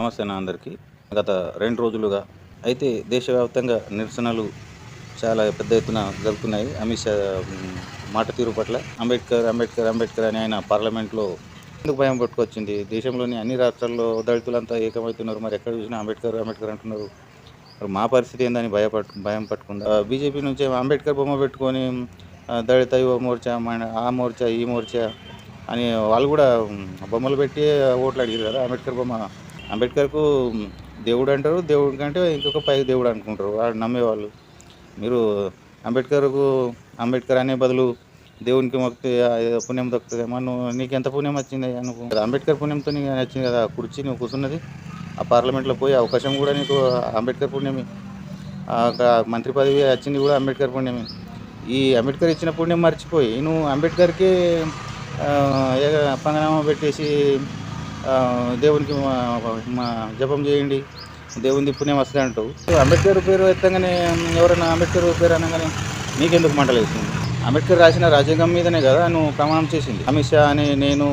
నమస్తే నా అందరికీ. గత 2 రోజులుగా అయితే దేశవ్యాప్తంగా నిరసనలు చాలా పెద్ద ఎత్తున జరుగుతున్నాయి. అమిత్ షా మాట తీరు పట్ల అంబేద్కర్, అంబేద్కర్, అంబేద్కర్ అని ఆయన పార్లమెంట్‌లో ఎందుకు భయం పట్టుకొచ్చింది? దేశంలోని అన్ని రాష్ట్రాల్లో దళితులంతా ఏకమవుతున్నారు. మరి ఎక్కడ చూసినా అంబేద్కర్, అంబేద్కర్ అంటున్నారు. మరి మా పరిస్థితి ఏందని భయం పట్టుకుందా? బీజేపీ నుంచేమో అంబేద్కర్ బొమ్మ పెట్టుకొని దళిత యువ మోర్చా, ఆ మోర్చా, ఈ మోర్చా అని వాళ్ళు కూడా బొమ్మలు పెట్టి ఓట్లు అడిగారు కదా! అంబేద్కర్ బొమ్మ అంబేద్కర్‌కు దేవుడు అంటారు. దేవుడి కంటే ఇంకొక పైకి దేవుడు అనుకుంటారు. వాడు నమ్మేవాళ్ళు. మీరు అంబేద్కర్‌కు అంబేద్కర్ అనే బదులు దేవునికి మొక్కితే ఏదో పుణ్యం దక్కుతదేమో. నీకెంత పుణ్యం వచ్చిందయ్యా నువ్వు? అంబేద్కర్ పుణ్యంతో నీకు నచ్చింది కదా! ఆ కుర్చీ నువ్వు కూర్చున్నది. ఆ పార్లమెంట్‌లో పోయే అవకాశం కూడా నీకు అంబేద్కర్ పుణ్యమే. ఒక మంత్రి పదవి వచ్చింది కూడా అంబేద్కర్ పుణ్యమే. ఈ అంబేద్కర్ ఇచ్చిన పుణ్యం మర్చిపోయి నువ్వు అంబేద్కర్‌కే పంగనామా పెట్టేసి దేవునికి జపం చేయండి, దేవునిది పుణ్యం వస్తుంది అంటావు. అంబేద్కర్ పేరు ఎత్తగానే ఎవరైనా అంబేద్కర్ పేరు అనగానే నీకెందుకు మంటలేస్తుంది? అంబేద్కర్ రాసిన రాజ్యాంగం మీదనే కదా నువ్వు ప్రమాణం చేసింది. అమిత్ షా అని నేను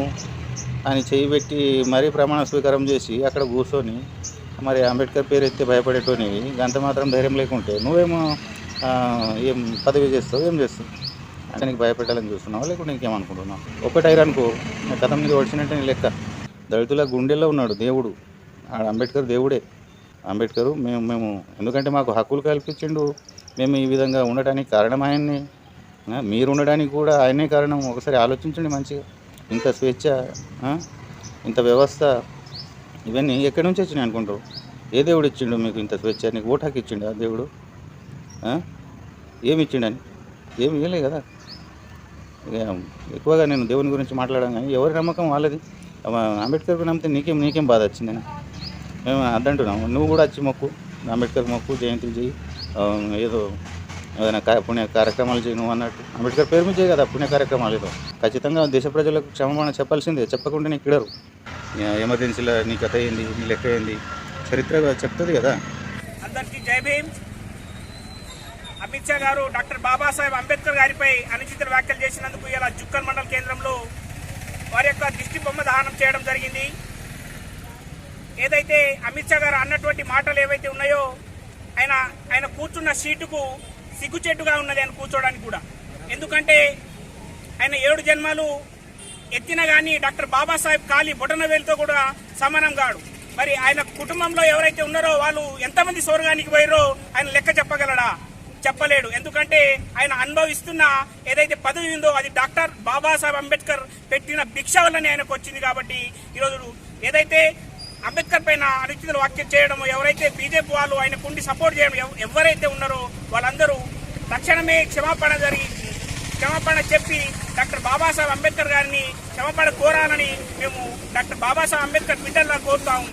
అని చేయి పెట్టి మరీ ప్రమాణ స్వీకారం చేసి అక్కడ కూర్చొని మరి అంబేద్కర్ పేరు ఎత్తే భయపడేటోనివి అంత మాత్రం ధైర్యం లేకుంటే నువ్వేమో ఏం పదవి చేస్తావు, ఏం చేస్తావు? అంటే నీకు భయపెట్టాలని చూస్తున్నావా లేకుంటే నీకేమనుకుంటున్నావు? ఒకటి ఐరనుకో కథం మీద వచ్చినట్టే నీ లెక్క. దళితుల గుండెల్లో ఉన్నాడు దేవుడు. అంబేద్కర్ దేవుడే. అంబేద్కరు మేము ఎందుకంటే మాకు హక్కులు కల్పించిండు. మేము ఈ విధంగా ఉండడానికి కారణం ఆయన్ని. మీరు ఉండడానికి కూడా ఆయనే కారణం. ఒకసారి ఆలోచించండి మంచిగా. ఇంత స్వేచ్ఛ, ఇంత వ్యవస్థ ఇవన్నీ ఎక్కడి నుంచి వచ్చినాయి అనుకుంటారు? ఏ దేవుడు ఇచ్చిండు మీకు ఇంత స్వేచ్ఛ? నీకు ఓటు హక్కు ఇచ్చిండు ఆ దేవుడు? ఏమి ఇచ్చిండని? ఏమి ఇవ్వలే కదా. ఎక్కువగా నేను దేవుని గురించి మాట్లాడాను కానీ ఎవరి నమ్మకం వాళ్ళది. అంబేద్కర్కి నమ్మితే నీకేం బాధ వచ్చిందని మేము అద్దంటున్నాము. నువ్వు కూడా వచ్చి మొక్కు, అంబేద్కర్ మొక్కు, జయంతులు చేయి, ఏదో ఏదైనా పుణ్య కార్యక్రమాలు చేయి. నువ్వు అన్నట్టు అంబేద్కర్ పేరు మీద చేయి కదా పుణ్య కార్యక్రమాలు. ఏదో ఖచ్చితంగా దేశ ప్రజలకు క్షమాపణ చెప్పాల్సిందే. చెప్పకుండా నీకు ఇడరు. ఎమర్జెన్సీలో నీ కథ ఏంది, నీ లెక్క ఏంది, చరిత్ర చెప్తుంది కదా. అందరికీ జై భీమ్. అమిత్ షా గారు డాక్టర్ బాబాసాహెబ్ అంబేద్కర్ గారిపై అనుచిత వ్యాఖ్యలు చేసినందుకు ఇలా జుక్కల్ మండల కేంద్రంలో వారి యొక్క దిష్టి బొమ్మ దహనం చేయడం జరిగింది. ఏదైతే అమిత్ షా గారు అన్నటువంటి మాటలు ఏవైతే ఉన్నాయో ఆయన కూర్చున్న సీటుకు సిగ్గుచేటుగా ఉన్నది ఆయన కూర్చోడానికి కూడా. ఎందుకంటే ఆయన 7 జన్మలు ఎత్తిన కానీ డాక్టర్ బాబాసాహెబ్ కాళీ బొటనవేలుతో కూడా సమానం కాడు. మరి ఆయన కుటుంబంలో ఎవరైతే ఉన్నారో వాళ్ళు ఎంతమంది స్వర్గానికి పోయారో ఆయన లెక్క చెప్పగలడా? చెప్పలేడు. ఎందుకంటే ఆయన అనుభవిస్తున్న ఏదైతే పదవి ఉందో అది డాక్టర్ బాబాసాహెబ్ అంబేద్కర్ పెట్టిన భిక్ష వల్లనే ఆయనకు వచ్చింది. కాబట్టి ఈరోజు ఏదైతే అంబేద్కర్ పైన అనుచిత వ్యాఖ్యలు చేయడం, ఎవరైతే బీజేపీ వాళ్ళు ఆయన కుండి సపోర్ట్ చేయడం ఎవరైతే ఉన్నారో వాళ్ళందరూ తక్షణమే క్షమాపణ చెప్పి డాక్టర్ బాబాసాహెబ్ అంబేద్కర్ గారిని క్షమాపణ కోరాలని మేము డాక్టర్ బాబాసాహెబ్ అంబేద్కర్ ట్విట్టర్లో కోరుతా ఉన్నాం.